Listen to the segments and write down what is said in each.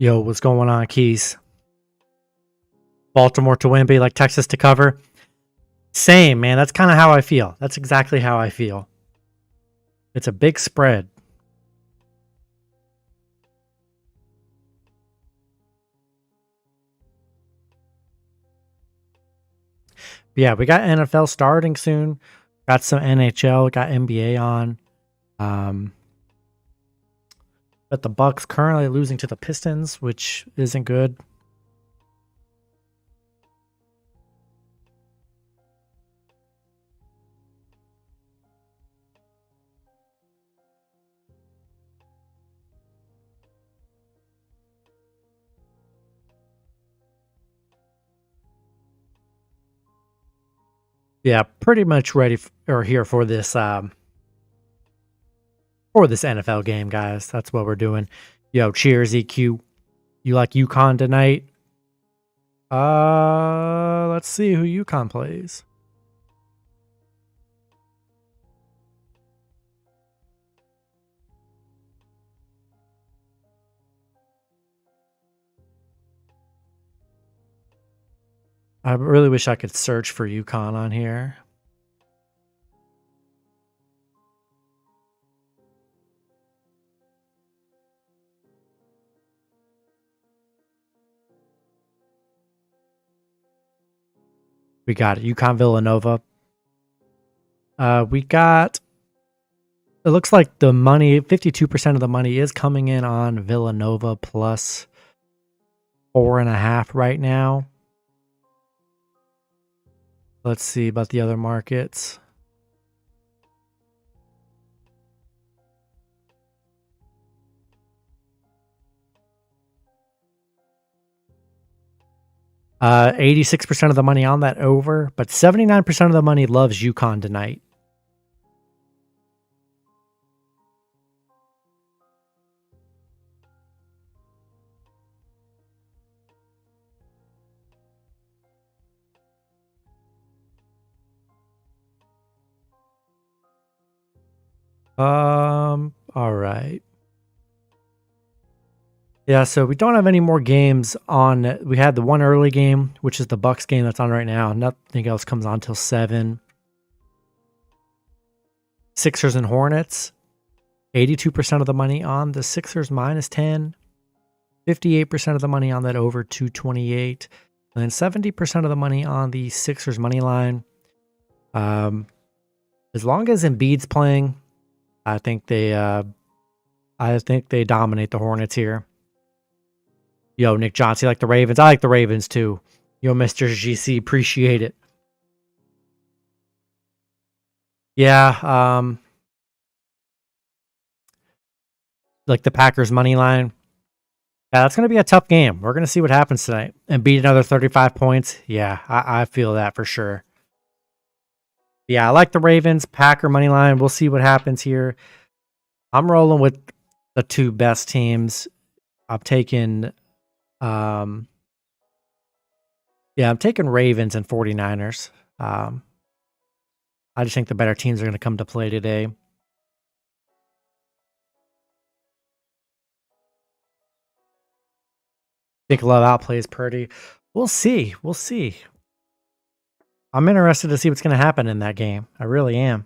Yo, what's going on, Keys? Baltimore to win, but you like Texas to cover? Same, man. That's kind of how I feel. That's exactly how I feel. It's a big spread. But yeah, we got NFL starting soon. Got some NHL, got NBA on. But the Bucks currently losing to the Pistons, which isn't good. Yeah, pretty much ready or here for this NFL game, guys. That's what we're doing. Yo, cheers, EQ. You like UConn tonight? Let's see who UConn plays. I really wish I could search for UConn on here. We got UConn Villanova. We got, it looks like the money, 52% of the money is coming in on Villanova plus 4.5 right now. Let's see about the other markets. Uh, 86% of the money on that over, but 79% of the money loves UConn tonight. All right. Yeah, so we don't have any more games on. We had the one early game, which is the Bucks game that's on right now. Nothing else comes on till 7. Sixers and Hornets. 82% of the money on the Sixers minus 10. 58% of the money on that over 228. And then 70% of the money on the Sixers money line. As long as Embiid's playing, I think they dominate the Hornets here. Yo, Nick Johnson, you like the Ravens? I like the Ravens too. Yo, Mr. GC, appreciate it. Yeah, like the Packers money line. Yeah, that's going to be a tough game. We're going to see what happens tonight. And beat another 35 points. Yeah, I feel that for sure. Yeah, I like the Ravens, Packer money line. We'll see what happens here. I'm rolling with the two best teams. I'm taking I'm taking Ravens and 49ers. I just think the better teams are going to come to play today. I think Love outplays Purdy. We'll see. We'll see. I'm interested to see what's going to happen in that game. I really am.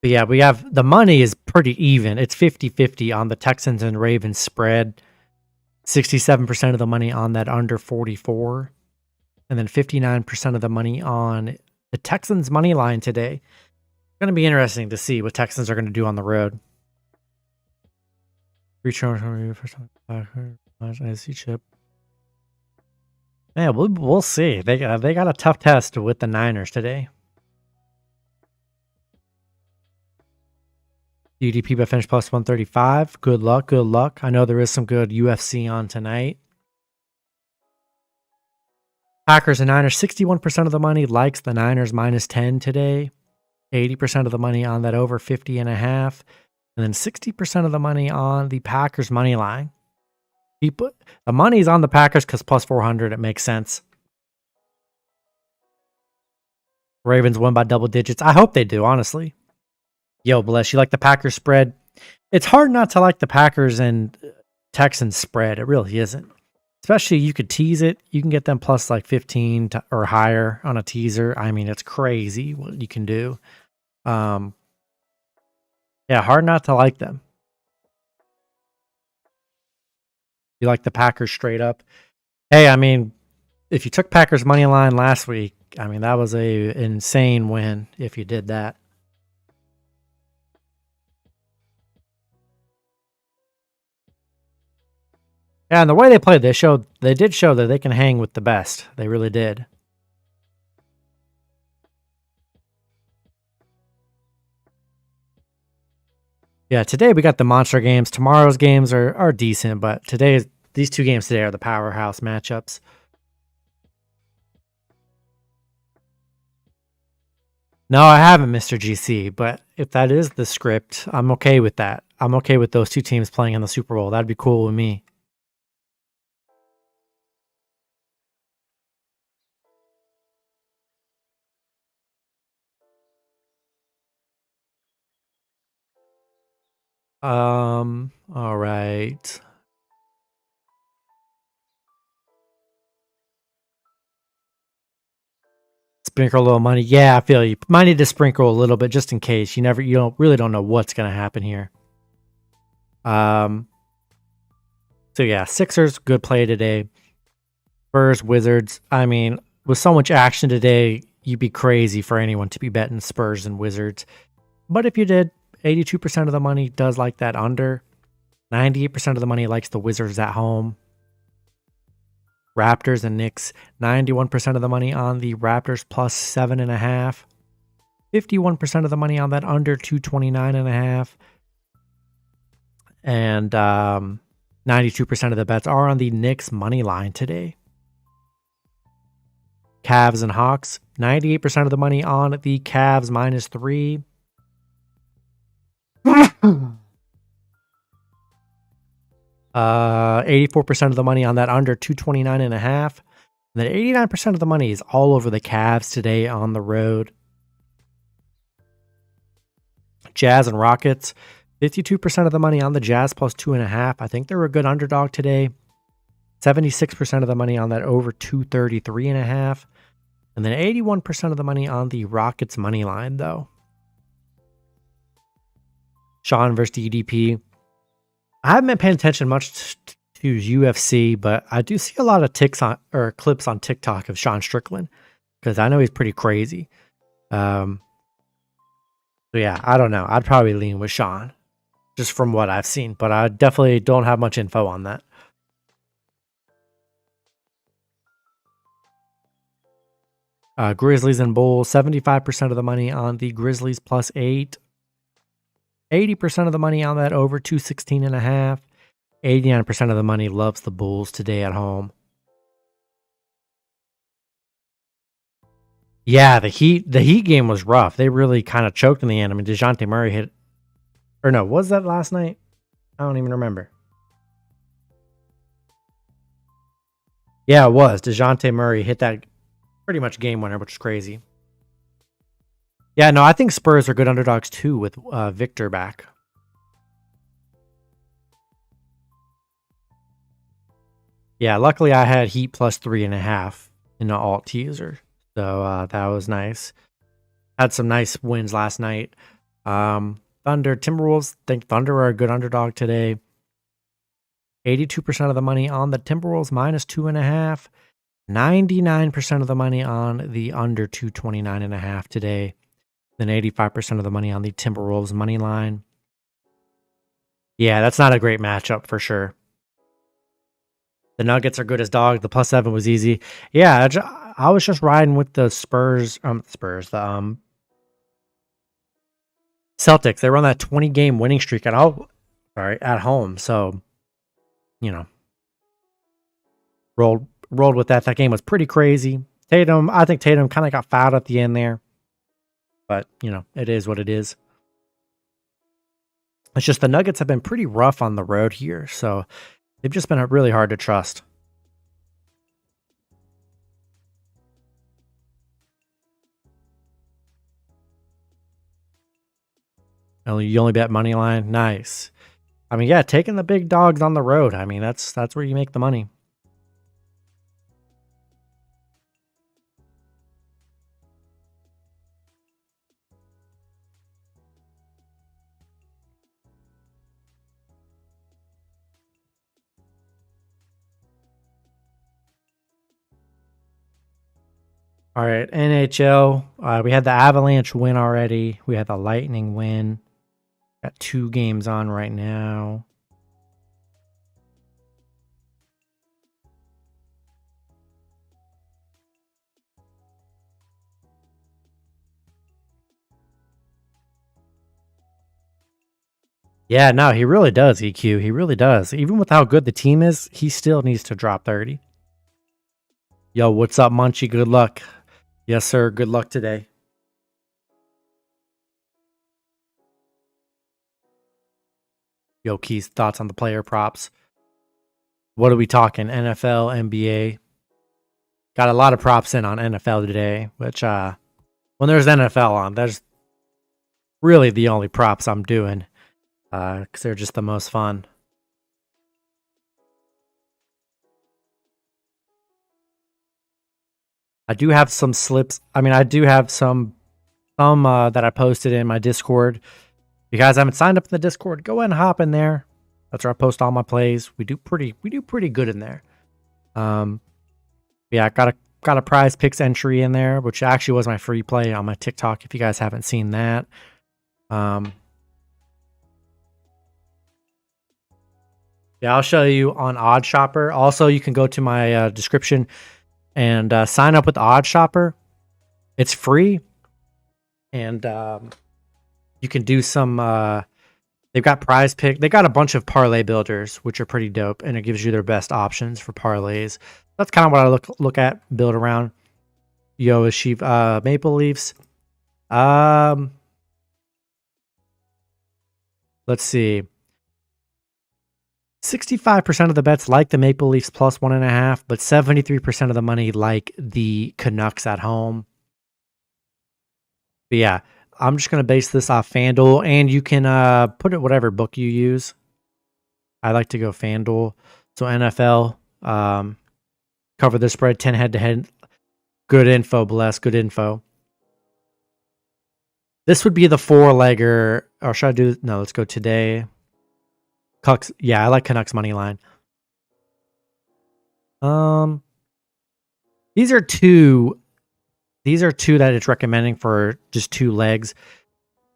But yeah, we have the money is pretty even. It's 50-50 on the Texans and Ravens spread. 67% of the money on that under 44. And then 59% of the money on the Texans money line today. It's going to be interesting to see what Texans are going to do on the road. I see chip. Yeah, we'll see. They got a tough test with the Niners today. UDP by finish plus 135. Good luck. Good luck. I know there is some good UFC on tonight. Packers and Niners, 61% of the money likes the Niners minus 10 today. 80% of the money on that over 50.5. And then 60% of the money on the Packers money line. People, the money's on the Packers because plus 400. It makes sense. Ravens win by double digits. I hope they do, honestly. Yo, bless you. Like the Packers spread. It's hard not to like the Packers and Texans spread. It really isn't. Especially you could tease it. You can get them plus like 15 or higher on a teaser. I mean, it's crazy what you can do. Yeah, hard not to like them. You like the Packers straight up. Hey, I mean, if you took Packers money line last week, I mean, that was a insane win if you did that. Yeah, and the way they played, they did show that they can hang with the best. They really did. Yeah, today we got the monster games. Tomorrow's games are decent, but these two games today are the powerhouse matchups. No, I haven't, Mr. GC, but if that is the script, I'm okay with that. I'm okay with those two teams playing in the Super Bowl. That'd be cool with me. All right. Sprinkle a little money. Yeah, I feel you. Might need to sprinkle a little bit just in case. You really don't know what's gonna happen here. So yeah, Sixers, good play today. Spurs, Wizards. I mean, with so much action today, you'd be crazy for anyone to be betting Spurs and Wizards. But if you did, 82% of the money does like that under. 98% of the money likes the Wizards at home. Raptors and Knicks, 91% of the money on the Raptors plus 7.5. 51% of the money on that under 229.5. And 92% of the bets are on the Knicks money line today. Cavs and Hawks, 98% of the money on the Cavs -3. 84% of the money on that under 229.5. And then 89% of the money is all over the Cavs today on the road. Jazz and Rockets, 52% of the money on the Jazz plus 2.5. I think they're a good underdog today. 76% of the money on that over 233.5. And then 81% of the money on the Rockets money line, though. Sean versus DDP. I haven't been paying attention much to UFC, but I do see a lot of clips on TikTok of Sean Strickland because I know he's pretty crazy. So yeah, I don't know. I'd probably lean with Sean just from what I've seen, but I definitely don't have much info on that. Grizzlies and Bulls, 75% of the money on the Grizzlies plus 8. 80% of the money on that over 216.5. 89% of the money loves the Bulls today at home. Yeah, the Heat game was rough. They really kind of choked in the end. I mean, DeJounte Murray hit, or no, was that last night? I don't even remember. Yeah, it was. DeJounte Murray hit that pretty much game winner, which is crazy. Yeah, no, I think Spurs are good underdogs too with Victor back. Yeah, luckily I had Heat plus 3.5 in the alt teaser, so that was nice. Had some nice wins last night. Thunder, Timberwolves. Think Thunder are a good underdog today. 82% of the money on the Timberwolves -2.5. 99% of the money on the under 229.5 today. Then 85% of the money on the Timberwolves money line. Yeah, that's not a great matchup for sure. The Nuggets are good as dog. The +7 was easy. Yeah, I was just riding with the Spurs. The Celtics. They were on that 20-game winning streak at home. So, rolled with that. That game was pretty crazy. I think Tatum kind of got fouled at the end there. But, it is what it is. It's just the Nuggets have been pretty rough on the road here. So They've just been really hard to trust. You only bet money line. Nice. I mean, yeah, taking the big dogs on the road. I mean, that's where you make the money. All right, NHL. We had the Avalanche win already. We had the Lightning win. Got 2 games on right now. Yeah, no, he really does, EQ. He really does. Even with how good the team is, he still needs to drop 30. Yo, what's up, Munchie? Good luck. Yes, sir. Good luck today. Yo, Keith's thoughts on the player props. What are we talking? NFL, NBA. Got a lot of props in on NFL today, which when there's NFL on, there's really the only props I'm doing. Because they're just the most fun. I do have some slips. I mean, I do have some that I posted in my Discord. If you guys haven't signed up for the Discord, go ahead and hop in there. That's where I post all my plays. We do pretty good in there. Yeah, I got a prize picks entry in there, which actually was my free play on my TikTok. If you guys haven't seen that. Yeah, I'll show you on Odd Shopper. Also, you can go to my description and sign up with Odd Shopper. It's free, and you can do some. They've got prize pick. They got a bunch of parlay builders, which are pretty dope, and it gives you their best options for parlays. That's kind of what I look at, build around. Yo, achieve Maple Leafs. Let's see. 65% of the bets like the Maple Leafs plus 1.5, but 73% of the money like the Canucks at home. But yeah, I'm just going to base this off FanDuel, and you can put it whatever book you use. I like to go FanDuel. So NFL, cover the spread, 10 head-to-head. Good info, Bless. Good info. This would be the 4-legger, or should I do? No, let's go today. Canucks, yeah, I like Canucks money line. These are two that it's recommending for just 2 legs.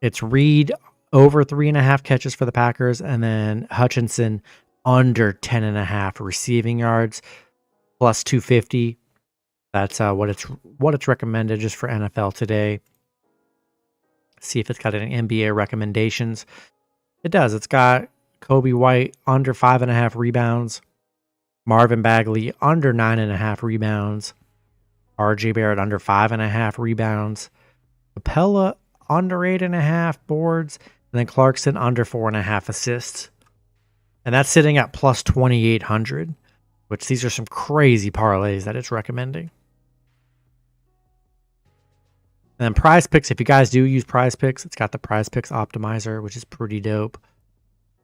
It's Reed over 3.5 catches for the Packers, and then Hutchinson under 10.5 receiving yards plus 250. That's what it's recommended just for NFL today. See if it's got any NBA recommendations. It does. It's got Kobe White under 5.5 rebounds. Marvin Bagley under 9.5 rebounds. RJ Barrett under 5.5 rebounds. Capella under 8.5 boards. And then Clarkson under 4.5 assists. And that's sitting at plus 2,800. Which these are some crazy parlays that it's recommending. And then Prize Picks, if you guys do use Prize Picks, it's got the Prize Picks optimizer, which is pretty dope.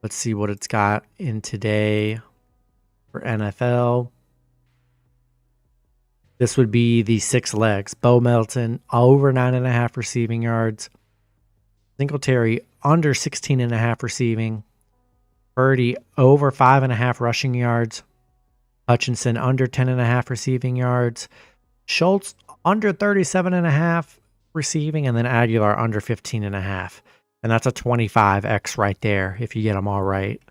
Let's see what it's got in today for NFL. This would be the 6 legs. Bo Melton over 9.5 receiving yards. Singletary under 16.5 receiving. Purdy over 5.5 rushing yards. Hutchinson under 10.5 receiving yards. Schultz under 37.5 receiving. And then Aguilar under 15.5. And that's a 25x right there if you get them all right.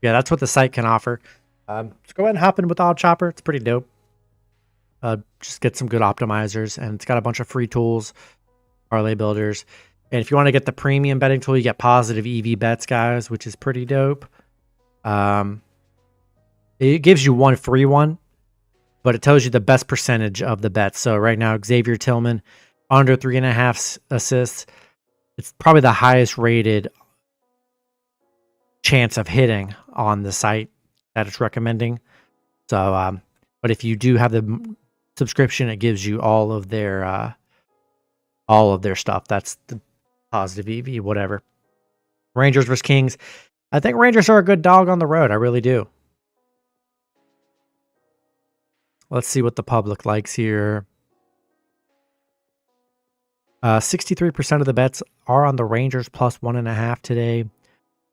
Yeah, that's what the site can offer. Just go ahead and hop in with Odd Chopper. It's pretty dope. Just get some good optimizers, and it's got a bunch of free tools, parlay builders. And if you want to get the premium betting tool, you get positive EV bets, guys, which is pretty dope. It gives you one free one, but it tells you the best percentage of the bets. So right now, Xavier Tillman under 3.5 assists. It's probably the highest rated chance of hitting on the site. that it's recommending. So, but if you do have the subscription, it gives you all of their stuff. That's the positive EV, whatever. Rangers versus Kings. I think Rangers are a good dog on the road. I really do. Let's see what the public likes here. 63% of the bets are on the Rangers plus 1.5 today.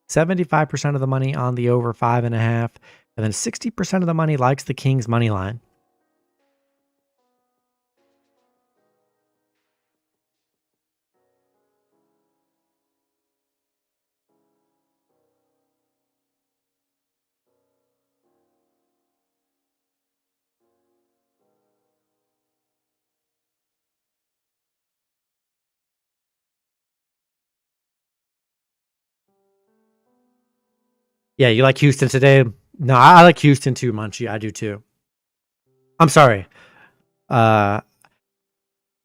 75% of the money on the over 5.5. And then 60% of the money likes the Kings money line. Yeah, you like Houston today? No, I like Houston too, Munchie. I do too. I'm sorry. I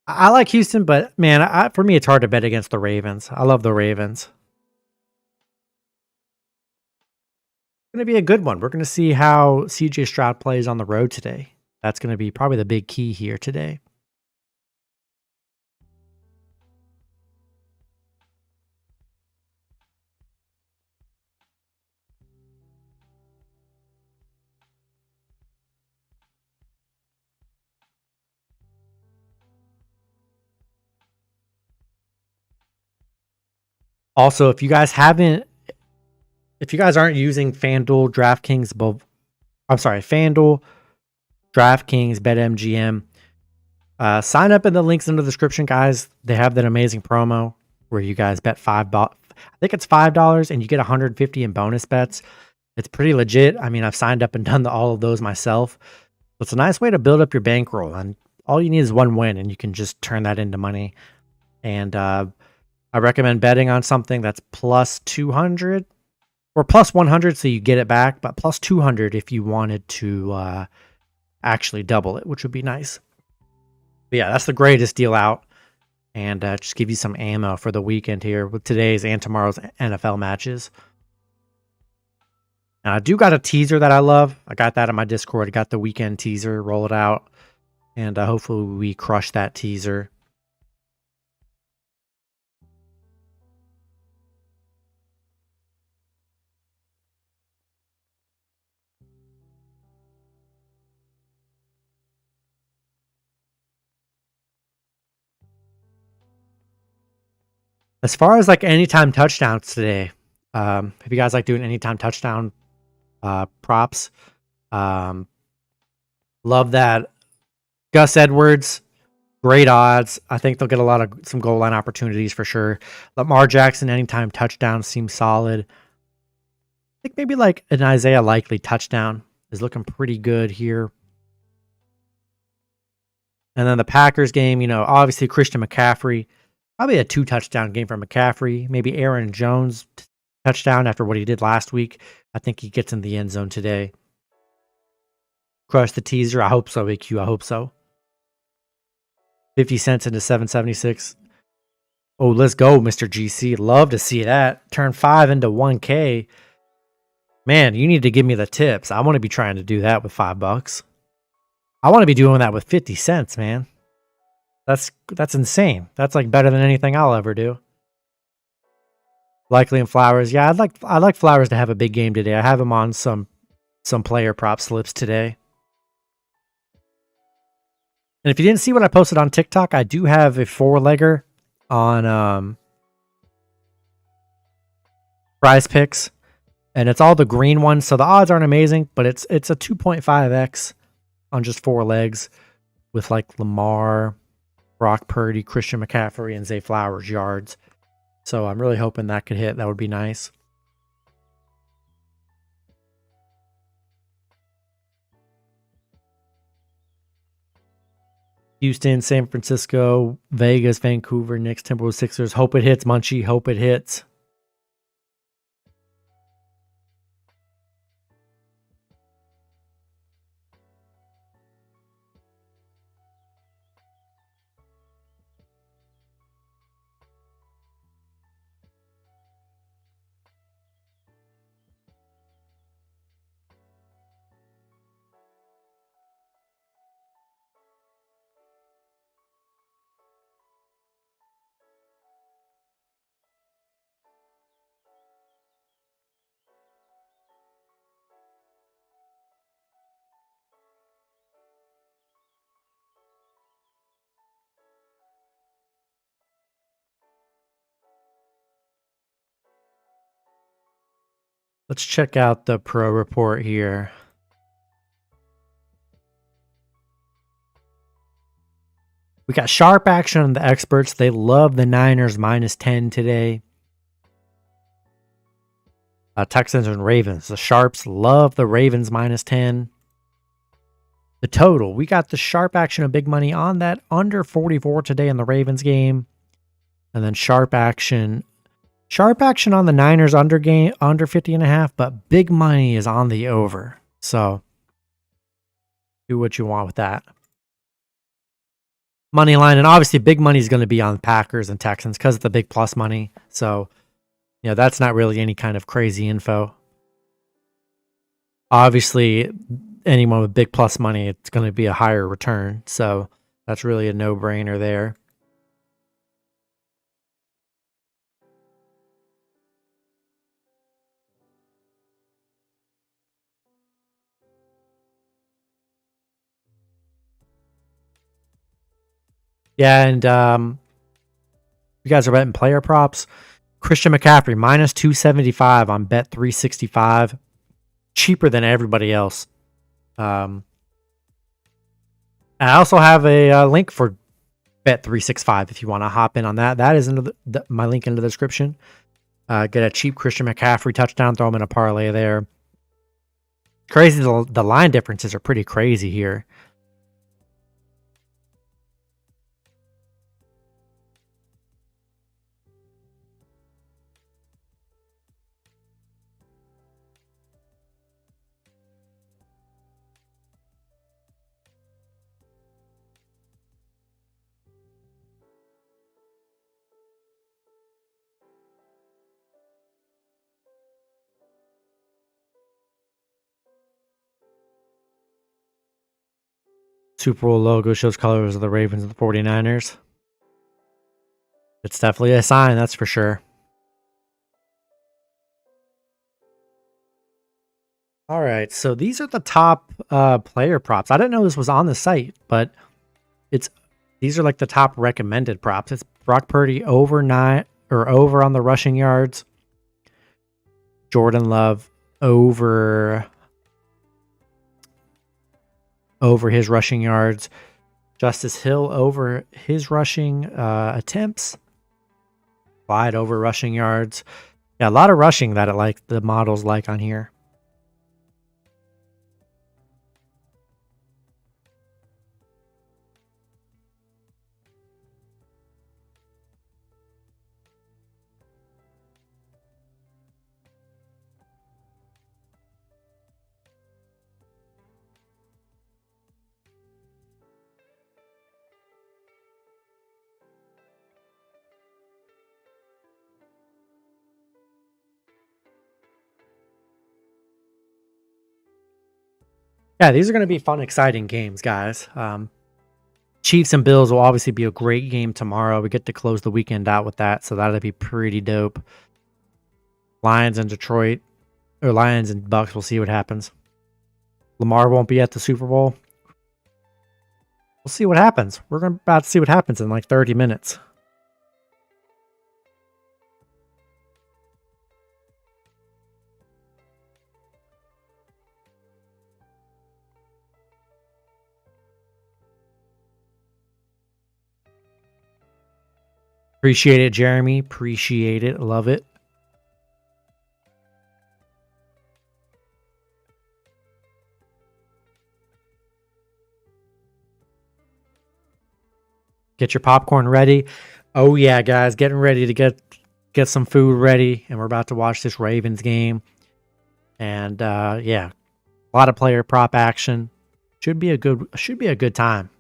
like Houston, but man, for me, it's hard to bet against the Ravens. I love the Ravens. It's going to be a good one. We're going to see how CJ Stroud plays on the road today. That's going to be probably the big key here today. Also, if you guys aren't using FanDuel, DraftKings, FanDuel, DraftKings, BetMGM, sign up in the links in the description, guys. They have that amazing promo where you guys bet $5. I think it's $5 and you get 150 in bonus bets. It's pretty legit. I mean, I've signed up and done all of those myself. It's a nice way to build up your bankroll, and all you need is one win, and you can just turn that into money. And I recommend betting on something that's plus 200 or plus 100, so you get it back, but plus 200 if you wanted to actually double it, which would be nice. But yeah, that's the greatest deal out. And just give you some ammo for the weekend here with today's and tomorrow's NFL matches. And I do got a teaser that I love. I got that in my Discord. I got the weekend teaser. Roll it out. And hopefully we crush that teaser. As far as like anytime touchdowns today, if you guys like doing anytime touchdown props, love that. Gus Edwards, great odds. I think they'll get some goal line opportunities for sure. Lamar Jackson, anytime touchdown seems solid. I think maybe like an Isaiah Likely touchdown is looking pretty good here. And then the Packers game, obviously Christian McCaffrey. Probably a 2-touchdown game for McCaffrey. Maybe Aaron Jones touchdown after what he did last week. I think he gets in the end zone today. Crush the teaser. I hope so, AQ. I hope so. 50 cents into 776. Oh, let's go, Mr. GC. Love to see that. Turn 5 into 1K. Man, you need to give me the tips. I want to be trying to do that with $5. I want to be doing that with 50 cents, man. That's insane. That's like better than anything I'll ever do. Likely in Flowers. Yeah, I'd like Flowers to have a big game today. I have him on some player prop slips today. And if you didn't see what I posted on TikTok, I do have a 4-legger on Prize Picks. And it's all the green ones, so the odds aren't amazing, but it's a 2.5x on just 4 legs with like Lamar, Brock Purdy, Christian McCaffrey, and Zay Flowers yards. So I'm really hoping that could hit. That would be nice. Houston, San Francisco, Vegas, Vancouver, Knicks, Timberwolves, Sixers. Hope it hits, Munchie. Hope it hits. Let's check out the pro report here. We got sharp action on the experts. They love the Niners -10 today. Texans and Ravens. The sharps love the Ravens -10. The total. We got the sharp action of big money on that under 44 today in the Ravens game. And then sharp action on the Niners under 50.5, but big money is on the over. So do what you want with that. Money line, and obviously big money is going to be on Packers and Texans because of the big plus money. So, that's not really any kind of crazy info. Obviously, anyone with big plus money, it's going to be a higher return. So that's really a no-brainer there. Yeah, and you guys are betting player props. Christian McCaffrey, -275 on Bet365. Cheaper than everybody else. I also have a link for Bet365 if you want to hop in on that. That is in my link in the description. Get a cheap Christian McCaffrey touchdown, throw him in a parlay there. Crazy, the line differences are pretty crazy here. Super Bowl logo shows colors of the Ravens and the 49ers. It's definitely a sign, that's for sure. All right, so these are the top player props. I didn't know this was on the site, but these are like the top recommended props. It's Brock Purdy over on the rushing yards. Jordan Love over his rushing yards. Justice Hill over his rushing attempts. Clyde over rushing yards. Yeah, a lot of rushing that the models like on here. Yeah, these are going to be fun, exciting games, guys. Chiefs and Bills will obviously be a great game tomorrow. We get to close the weekend out with that, so that'll be pretty dope. Lions and Bucks, we'll see what happens. Lamar won't be at the Super Bowl. We'll see what happens. We're about to see what happens in like 30 minutes. Appreciate it, Jeremy. Appreciate it. Love it. Get your popcorn ready. Oh yeah, guys, getting ready to get some food ready, and we're about to watch this Ravens game. And yeah, a lot of player prop action. Should be a good time.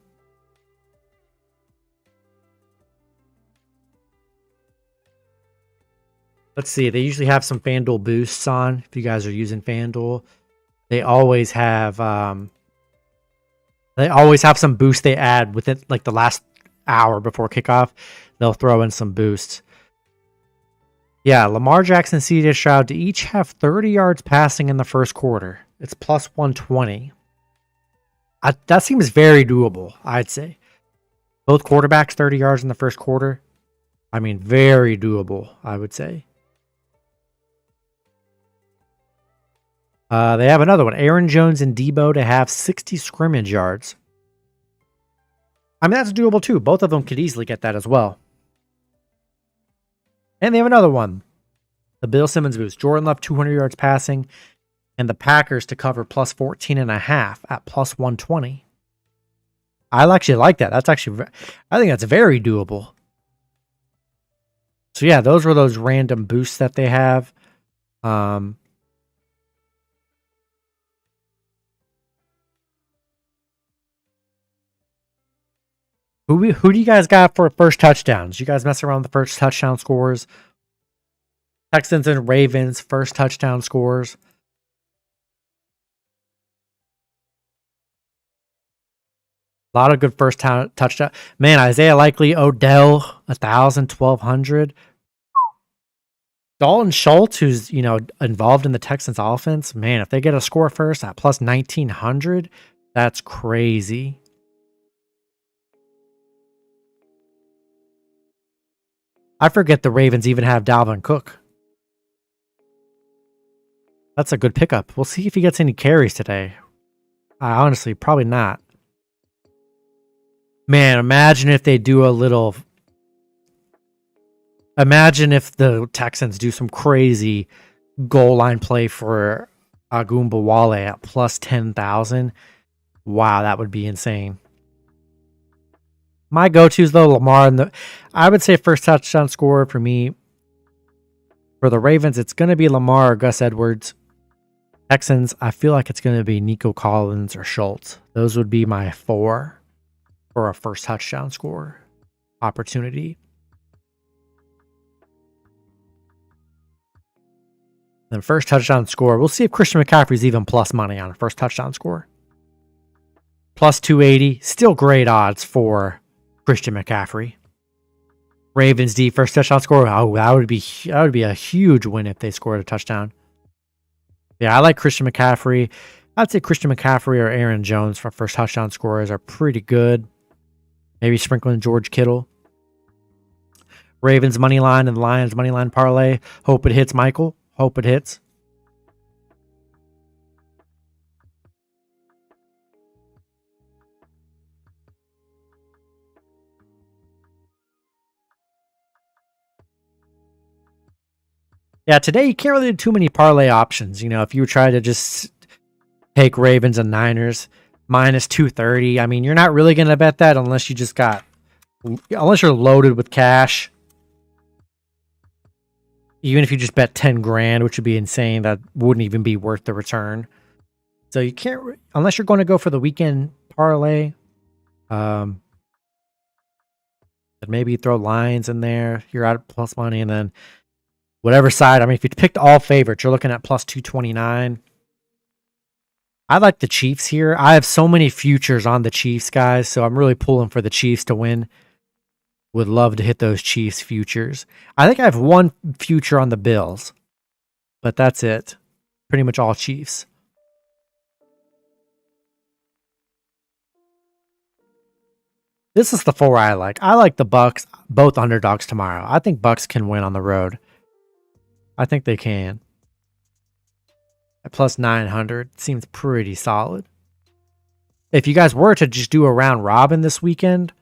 Let's see. They usually have some FanDuel boosts on. If you guys are using FanDuel, they always have some boosts they add within like the last hour before kickoff. They'll throw in some boosts. Yeah, Lamar Jackson and CJ Stroud to each have 30 yards passing in the first quarter. It's plus 120. That seems very doable, I'd say. Both quarterbacks 30 yards in the first quarter. I mean, very doable, I would say. They have another one. Aaron Jones and Debo to have 60 scrimmage yards. I mean, that's doable too. Both of them could easily get that as well. And they have another one. The Bill Simmons boost. Jordan Love, 200 yards passing. And the Packers to cover plus 14.5 at plus 120. I actually like that. That's actually, I think that's very doable. So yeah, those were those random boosts that they have. Who do you guys got for first touchdowns? You guys mess around with the first touchdown scores? Texans and Ravens first touchdown scores. A lot of good first touchdown. Man, Isaiah Likely, Odell, 1,000, 1,200. Dalton Schultz, who's, involved in the Texans offense. Man, if they get a score first at plus 1,900, that's crazy. I forget the Ravens even have Dalvin Cook. That's a good pickup. We'll see if he gets any carries today. Honestly, probably not. Man, imagine if they do a little... Imagine if the Texans do some crazy goal line play for Agumbawale at plus 10,000. Wow, that would be insane. My go-tos, though, Lamar. I would say first touchdown scorer for me. For the Ravens, it's going to be Lamar or Gus Edwards. Texans, I feel like it's going to be Nico Collins or Schultz. Those would be my 4 for a first touchdown score opportunity. Then first touchdown score. We'll see if Christian McCaffrey's even plus money on a first touchdown score. Plus 280. Still great odds for Christian McCaffrey. Ravens D first touchdown score. Oh, that would be a huge win if they scored a touchdown. Yeah, I like Christian McCaffrey. I'd say Christian McCaffrey or Aaron Jones for first touchdown scorers are pretty good. Maybe sprinkling George Kittle. Ravens money line and Lions money line parlay. Hope it hits, Michael. Hope it hits. Yeah, today you can't really do too many parlay options. If you try to just take Ravens and Niners, minus 230. I mean, you're not really going to bet that unless you're loaded with cash. Even if you just bet 10 grand, which would be insane, that wouldn't even be worth the return. So you can't, unless you're going to go for the weekend parlay. But maybe you throw lines in there. You're out of plus money, and then whatever side. I mean, if you picked all favorites, you're looking at plus 229. I like the Chiefs here. I have so many futures on the Chiefs, guys, so I'm really pulling for the Chiefs to win. Would love to hit those Chiefs futures. I think I have one future on the Bills, but that's it. Pretty much all Chiefs. This is the 4 I like. I like the Bucks, both underdogs tomorrow. I think Bucks can win on the road. I think they can. At plus 900 seems pretty solid. If you guys were to just do a round robin this weekend,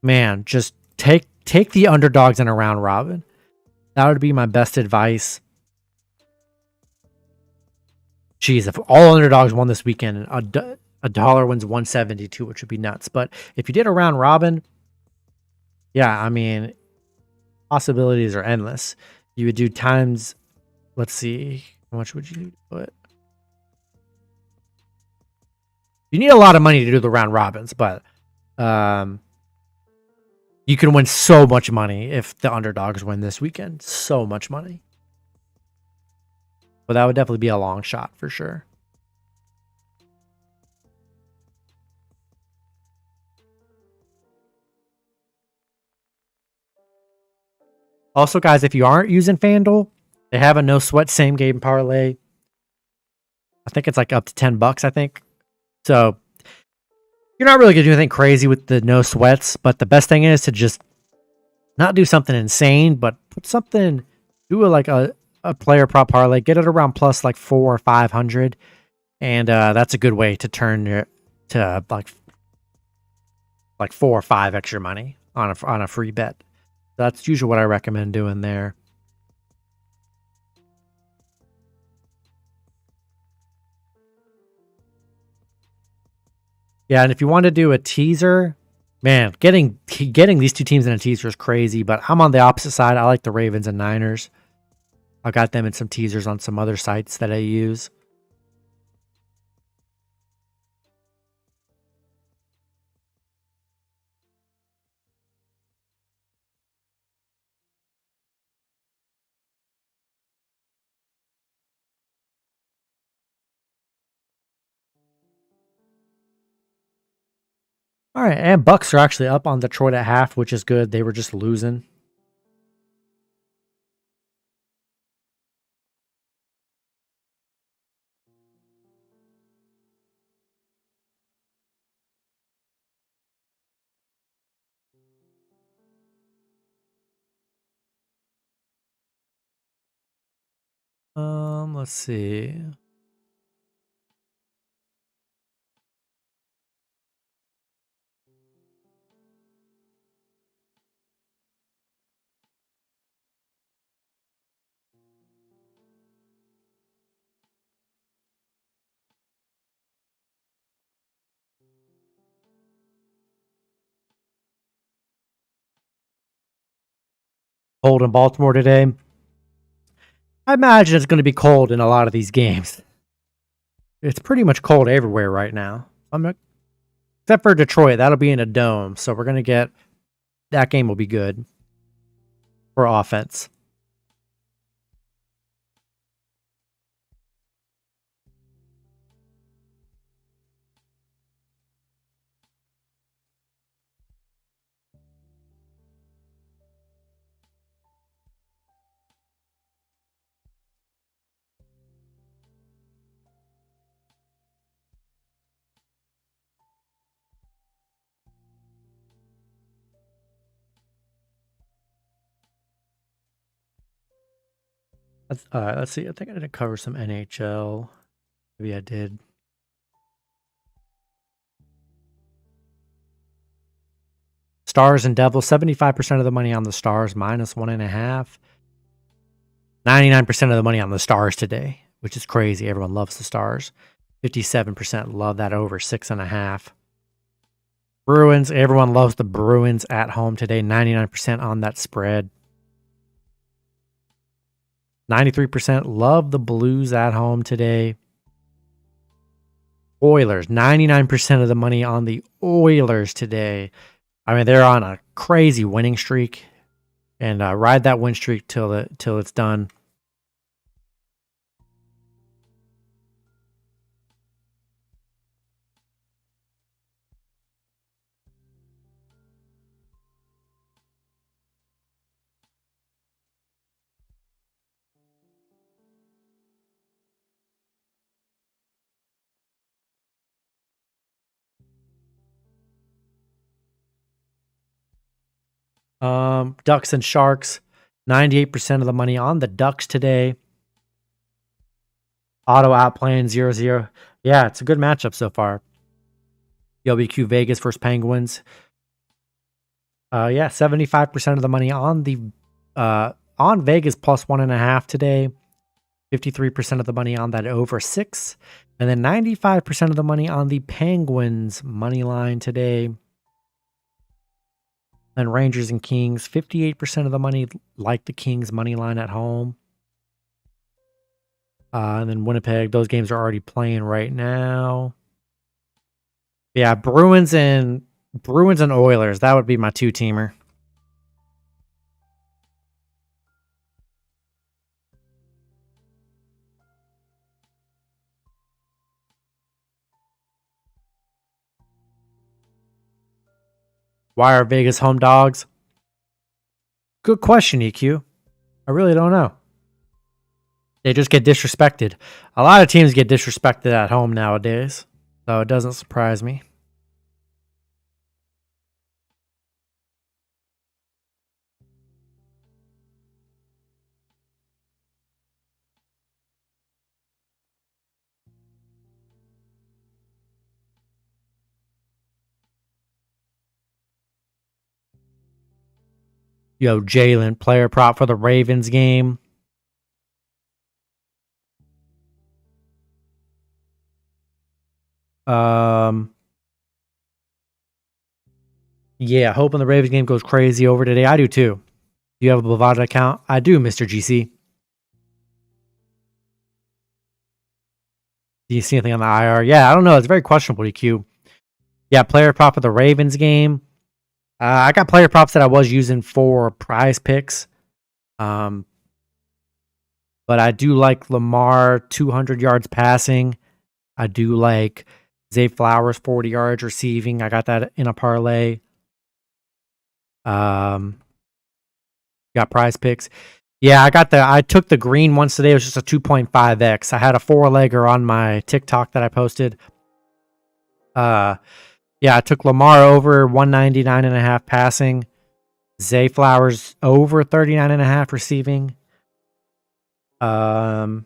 man, just take the underdogs in a round robin. That would be my best advice. Jeez, if all underdogs won this weekend, a dollar wins 172, which would be nuts. But if you did a round robin, yeah, I mean, possibilities are endless. You would do times, let's see, how much would you need to put? You need a lot of money to do the round robins, but you can win so much money if the underdogs win this weekend. So much money. But that would definitely be a long shot for sure. Also, guys, if you aren't using FanDuel, they have a no sweat same game parlay. I think it's like up to $10, I think. So you're not really going to do anything crazy with the no sweats, but the best thing is to just not do something insane, but put something, do like a player prop parlay, get it around plus like 400 or 500. And that's a good way to turn your to like 4 or 5 extra money on a free bet. That's usually what I recommend doing there. Yeah, and if you want to do a teaser, man, getting these two teams in a teaser is crazy. But I'm on the opposite side. I like the Ravens and Niners. I got them in some teasers on some other sites that I use. All right, and Bucks are actually up on Detroit at half, which is good. They were just losing. Let's see. Cold in Baltimore today. I imagine it's going to be cold in a lot of these games. It's pretty much cold everywhere right now. Except for Detroit, that'll be in a dome, so we're going to get that game will be good for offense. Let's see. I think I didn't cover some NHL. Maybe I did. Stars and Devils, 75% of the money on the Stars, minus 1.5. 99% of the money on the Stars today, which is crazy. Everyone loves the Stars. 57% love that over 6.5. Bruins, everyone loves the Bruins at home today. 99% on that spread. 93% love the Blues at home today. Oilers, 99% of the money on the Oilers today. I mean, they're on a crazy winning streak, and ride that win streak till it's done. Ducks and Sharks, 98% of the money on the Ducks today. Auto outplaying 0-0. Yeah, it's a good matchup so far. WQ Vegas versus Penguins. Yeah, 75% of the money on the on Vegas plus 1.5 today. 53% of the money on that over 6. And then 95% of the money on the Penguins money line today. And Rangers and Kings, 58% of the money like the Kings money line at home. And then Winnipeg, those games are already playing right now. Yeah, Bruins and Oilers, that would be my two-teamer. Why are Vegas home dogs? Good question, EQ. I really don't know. They just get disrespected. A lot of teams get disrespected at home nowadays, so it doesn't surprise me. Yo, Jalen, player prop for the Ravens game. Yeah, hoping the Ravens game goes crazy over today. I do too. Do you have a Bovada account? I do, Mr. GC. Do you see anything on the IR? Yeah, I don't know. It's very questionable, EQ. Yeah, player prop for the Ravens game. I got player props that I was using for prize picks. But I do like Lamar 200 yards passing. I do like Zay Flowers 40 yards receiving. I got that in a parlay. Got prize picks. Yeah, I took the green once today. It was just a 2.5x. I had a 4-legger on my TikTok that I posted. Yeah, I took Lamar over 199.5 passing. Zay Flowers over 39.5 receiving. And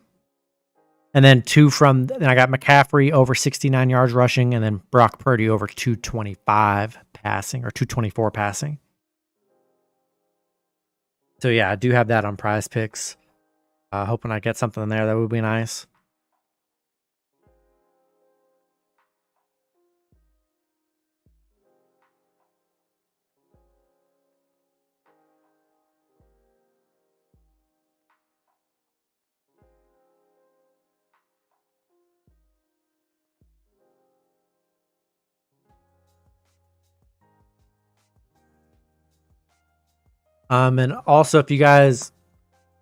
then then I got McCaffrey over 69 yards rushing, and then Brock Purdy over 225 passing or 224 passing. So yeah, I do have that on prize picks. Hoping I get something there. That would be nice. And also if you guys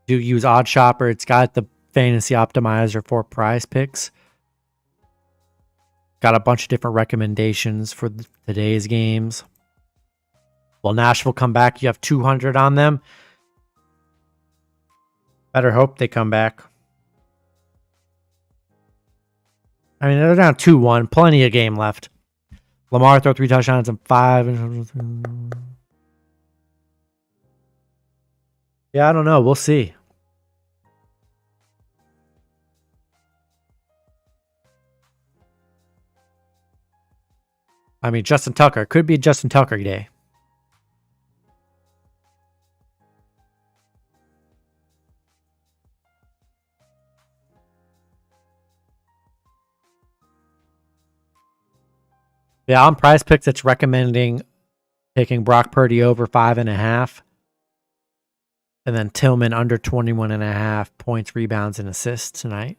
do use Odd Shopper, it's got the fantasy optimizer for prize picks. Got a bunch of different recommendations for today's games. Will Nashville come back? You have 200 on them. Better hope they come back. I mean, they're down 2-1. Plenty of game left. Lamar throw 3 touchdowns and 5. Yeah, I don't know. We'll see. I mean, Justin Tucker. Could be Justin Tucker day. Yeah, on prize picks, it's recommending taking Brock Purdy over 5.5. And then Tillman under 21.5 points, rebounds, and assists tonight.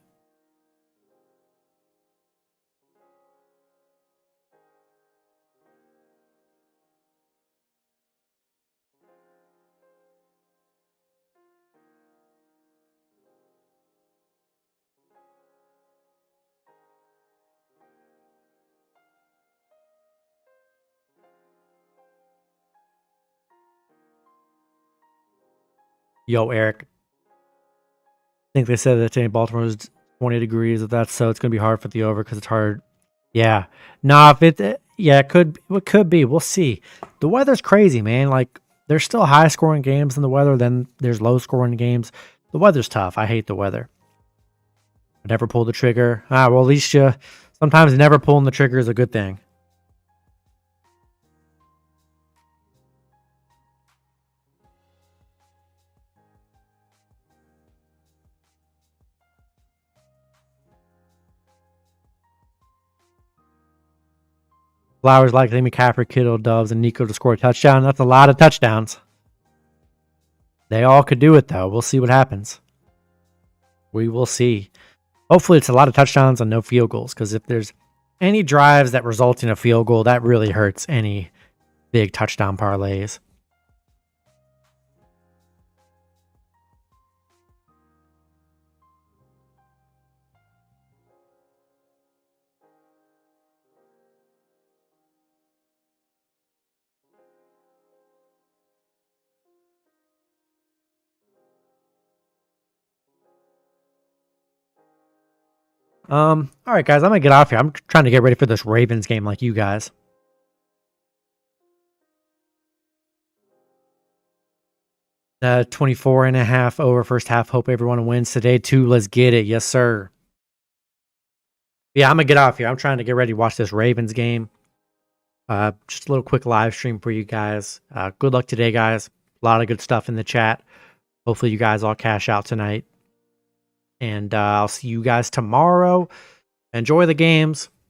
Yo, Eric. I think they said that today Baltimore was 20 degrees. If that's so, it's going to be hard for the over because it's hard. Yeah. Nah, it could be. We'll see. The weather's crazy, man. Like, there's still high scoring games in the weather, then there's low scoring games. The weather's tough. I hate the weather. I never pull the trigger. Well, at least sometimes never pulling the trigger is a good thing. Flowers likely, McCaffrey, Kittle, Doves, and Nico to score a touchdown. That's a lot of touchdowns. They all could do it, though. We'll see what happens. We will see. Hopefully, it's a lot of touchdowns and no field goals, because if there's any drives that result in a field goal, that really hurts any big touchdown parlays. All right, guys, I'm gonna get off here. I'm trying to get ready for this Ravens game like you guys. 24.5 over first half. Hope everyone wins today too. Let's get it. Yes, sir. Yeah, I'm gonna get off here. I'm trying to get ready to watch this Ravens game. Just a little quick live stream for you guys. Good luck today, guys. A lot of good stuff in the chat. Hopefully you guys all cash out tonight. And I'll see you guys tomorrow. Enjoy the games.